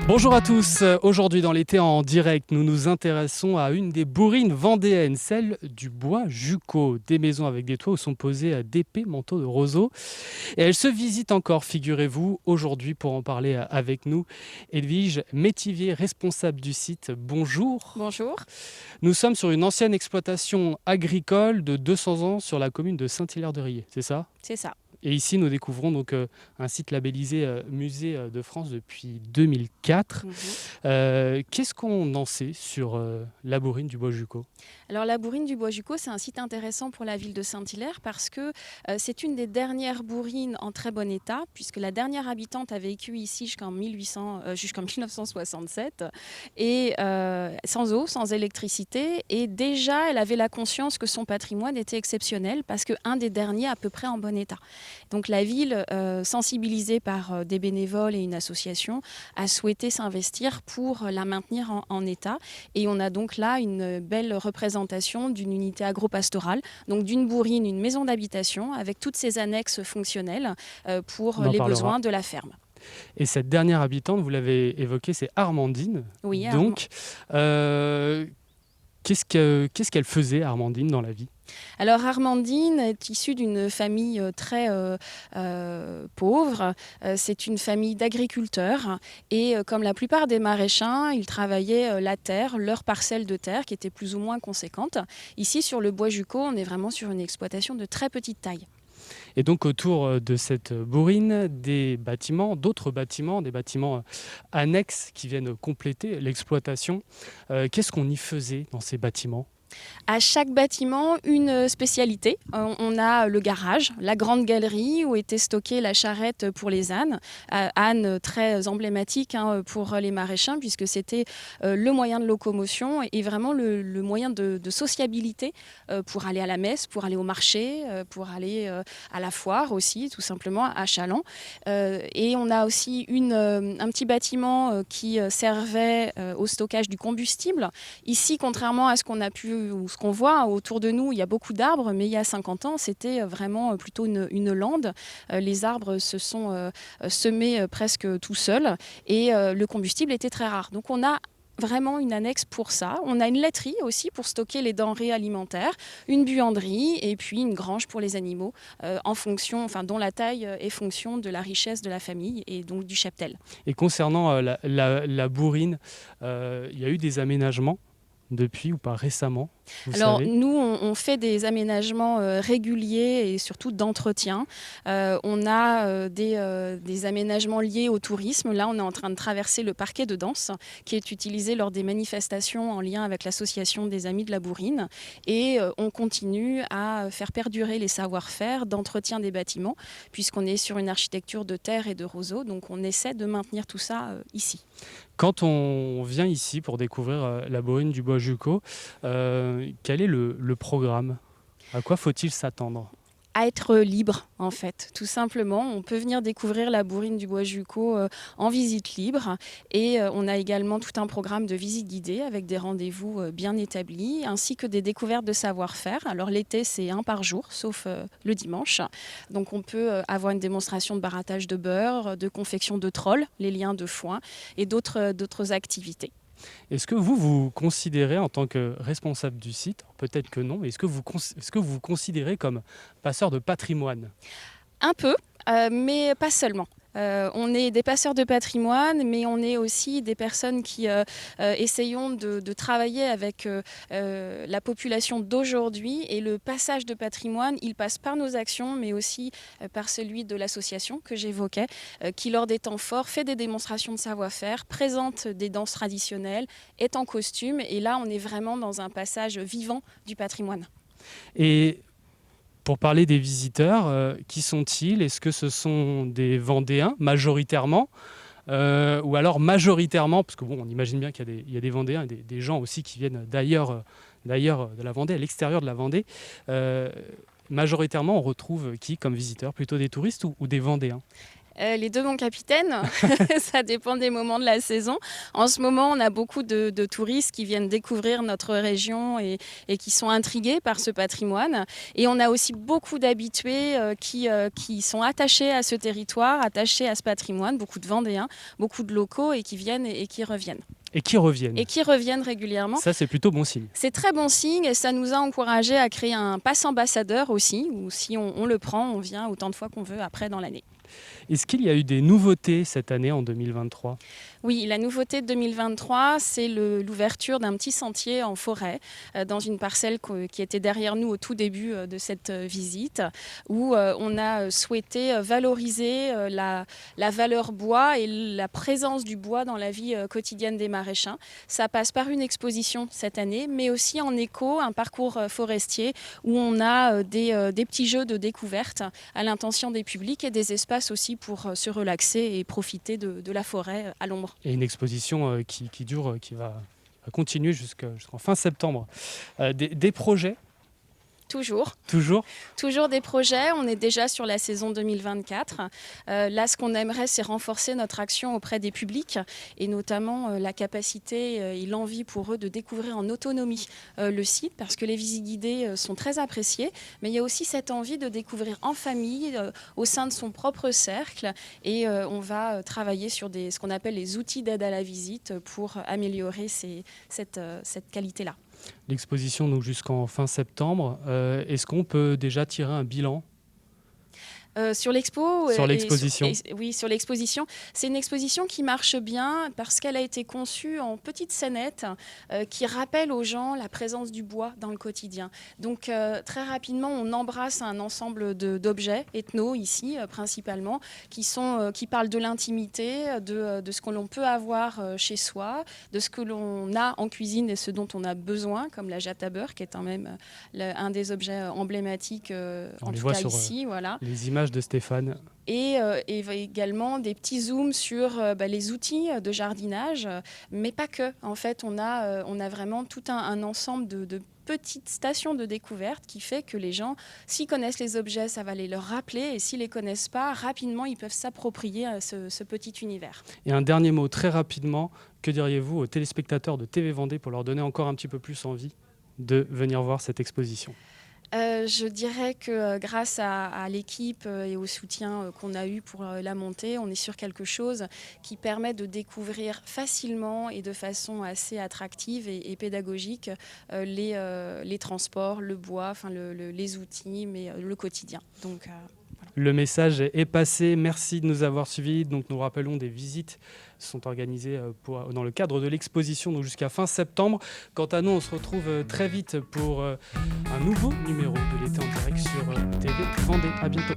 Bonjour à tous, aujourd'hui dans l'été en direct, nous nous intéressons à une des bourrines vendéennes, celle du bois Jucot, des maisons avec des toits où sont posés d'épais manteaux de roseaux. Et elle se visite encore, figurez-vous, aujourd'hui pour en parler avec nous. Edwige Métivier, responsable du site, bonjour. Bonjour, Nous sommes sur une ancienne exploitation agricole de 200 ans sur la commune de Saint-Hilaire-de-Riez, c'est ça ? c'est ça. Et ici, nous découvrons donc un site labellisé Musée de France depuis 2004. Mhm. Qu'est-ce qu'on en sait sur la bourrine du Bois-Jucot ? Alors la bourrine du Bois-Jucot, c'est un site intéressant pour la ville de Saint-Hilaire parce que c'est une des dernières bourrines en très bon état, puisque la dernière habitante a vécu ici jusqu'en 1967, et sans eau, sans électricité. Et déjà, elle avait la conscience que son patrimoine était exceptionnel parce qu'un des derniers à peu près en bon état. Donc la ville, sensibilisée par des bénévoles et une association, a souhaité s'investir pour la maintenir en état. Et on a donc là une belle représentation d'une unité agro-pastorale, donc d'une bourrine, une maison d'habitation avec toutes ses annexes fonctionnelles pour On en les parlera. besoins de la ferme. Et cette dernière habitante, vous l'avez évoquée, c'est Armandine. Oui, Armand. Donc, qu'est-ce qu'elle faisait, Armandine, dans la vie ? Alors Armandine est issue d'une famille très pauvre. C'est une famille d'agriculteurs et comme la plupart des maraîchins, ils travaillaient la terre, leur parcelle de terre qui était plus ou moins conséquente. Ici sur le Bois-Jucot, on est vraiment sur une exploitation de très petite taille. Et donc autour de cette bourrine, des bâtiments, d'autres bâtiments, des bâtiments annexes qui viennent compléter l'exploitation. Qu'est-ce qu'on y faisait dans ces bâtiments ? À chaque bâtiment, une spécialité. On a le garage, la grande galerie où était stockée la charrette pour les ânes. Ânes très emblématique pour les maraîchins puisque c'était le moyen de locomotion et vraiment le moyen de sociabilité pour aller à la messe, pour aller au marché, pour aller à la foire aussi, tout simplement à Challans. Et on a aussi un petit bâtiment qui servait au stockage du combustible. Ici, contrairement à ce qu'on a pu ou ce qu'on voit autour de nous, il y a beaucoup d'arbres, mais il y a 50 ans, c'était vraiment plutôt une lande. Les arbres se sont semés presque tout seuls et le combustible était très rare. Donc on a vraiment une annexe pour ça. On a une laiterie aussi pour stocker les denrées alimentaires, une buanderie et puis une grange pour les animaux dont la taille est fonction de la richesse de la famille et donc du cheptel. Et concernant la bourrine, il y a eu des aménagements depuis ou pas récemment, vous Alors savez ? nous, on fait des aménagements réguliers et surtout d'entretien. On a des aménagements liés au tourisme. Là, on est en train de traverser le parquet de danse qui est utilisé lors des manifestations en lien avec l'association des Amis de la Bourrine. Et on continue à faire perdurer les savoir-faire d'entretien des bâtiments puisqu'on est sur une architecture de terre et de roseaux. Donc on essaie de maintenir tout ça ici. Quand on vient ici pour découvrir la bourrine du Bois-Jucot, quel est le programme ? À quoi faut-il s'attendre ? À être libre, en fait, tout simplement. On peut venir découvrir la bourrine du Bois-Jucot en visite libre. Et on a également tout un programme de visite guidée avec des rendez-vous bien établis, ainsi que des découvertes de savoir-faire. Alors l'été, c'est un par jour, sauf le dimanche. Donc on peut avoir une démonstration de barattage de beurre, de confection de trolls, les liens de foin et d'autres activités. Est-ce que vous considérez en tant que responsable du site, peut-être que non, mais est-ce que vous considérez comme passeur de patrimoine ? Un peu, mais pas seulement. On est des passeurs de patrimoine, mais on est aussi des personnes qui essayons de travailler avec la population d'aujourd'hui. Et le passage de patrimoine, il passe par nos actions, mais aussi par celui de l'association que j'évoquais, qui lors des temps forts fait des démonstrations de savoir-faire, présente des danses traditionnelles, est en costume. Et là, on est vraiment dans un passage vivant du patrimoine. Et pour parler des visiteurs, qui sont-ils ? Est-ce que ce sont des Vendéens majoritairement ou alors majoritairement, parce que bon, on imagine bien qu'il y a des Vendéens et des gens aussi qui viennent d'ailleurs de la Vendée, à l'extérieur de la Vendée. Majoritairement, on retrouve qui comme visiteurs ? Plutôt des touristes ou des Vendéens ? Les deux, mon capitaine, ça dépend des moments de la saison. En ce moment, on a beaucoup de touristes qui viennent découvrir notre région et qui sont intrigués par ce patrimoine. Et on a aussi beaucoup d'habitués qui sont attachés à ce territoire, attachés à ce patrimoine, beaucoup de Vendéens, beaucoup de locaux et qui viennent et qui reviennent. Et qui reviennent. Et qui reviennent régulièrement. Ça, c'est plutôt bon signe. C'est très bon signe et ça nous a encouragés à créer un pass ambassadeur aussi, où si on le prend, on vient autant de fois qu'on veut après dans l'année. Est-ce qu'il y a eu des nouveautés cette année en 2023 ? Oui, la nouveauté de 2023, c'est l'ouverture d'un petit sentier en forêt, dans une parcelle qui était derrière nous au tout début de cette visite, où on a souhaité valoriser la valeur bois et la présence du bois dans la vie quotidienne des maraîchins. Ça passe par une exposition cette année, mais aussi en écho, un parcours forestier où on a des petits jeux de découverte à l'intention des publics et des espaces aussi pour se relaxer et profiter de la forêt à l'ombre. Et une exposition qui dure, qui va continuer jusqu'en fin septembre. Des projets ? Toujours des projets. On est déjà sur la saison 2024. Là, ce qu'on aimerait, c'est renforcer notre action auprès des publics et notamment la capacité et l'envie pour eux de découvrir en autonomie le site parce que les visites guidées sont très appréciées. Mais il y a aussi cette envie de découvrir en famille, au sein de son propre cercle. Et on va travailler sur ce qu'on appelle les outils d'aide à la visite pour améliorer cette qualité-là. L'exposition donc jusqu'en fin septembre. Est-ce qu'on peut déjà tirer un bilan ? Sur l'expo Sur l'exposition. Oui, sur l'exposition. C'est une exposition qui marche bien parce qu'elle a été conçue en petites scénettes qui rappellent aux gens la présence du bois dans le quotidien. Donc très rapidement, on embrasse un ensemble d'objets ethno ici principalement qui parlent de l'intimité, de ce que l'on peut avoir chez soi, de ce que l'on a en cuisine et ce dont on a besoin, comme la jatte à beurre qui est même un des objets emblématiques en tout cas ici. Voilà. Les images de Stéphane. Et également des petits zooms sur les outils de jardinage, mais pas que. En fait, on a vraiment tout un ensemble de petites stations de découverte qui fait que les gens, s'ils connaissent les objets, ça va leur rappeler, et s'ils ne les connaissent pas, rapidement, ils peuvent s'approprier ce petit univers. Et un dernier mot, très rapidement, que diriez-vous aux téléspectateurs de TV Vendée pour leur donner encore un petit peu plus envie de venir voir cette exposition ? Je dirais que grâce à l'équipe et au soutien qu'on a eu pour la montée, on est sur quelque chose qui permet de découvrir facilement et de façon assez attractive et pédagogique les transports, le bois, les outils, mais le quotidien. Donc, voilà. Le message est passé. Merci de nous avoir suivis. Donc, nous rappelons des visites sont organisées dans le cadre de l'exposition donc jusqu'à fin septembre. Quant à nous, on se retrouve très vite pour un nouveau numéro de l'été en direct sur TV Vendée. À bientôt.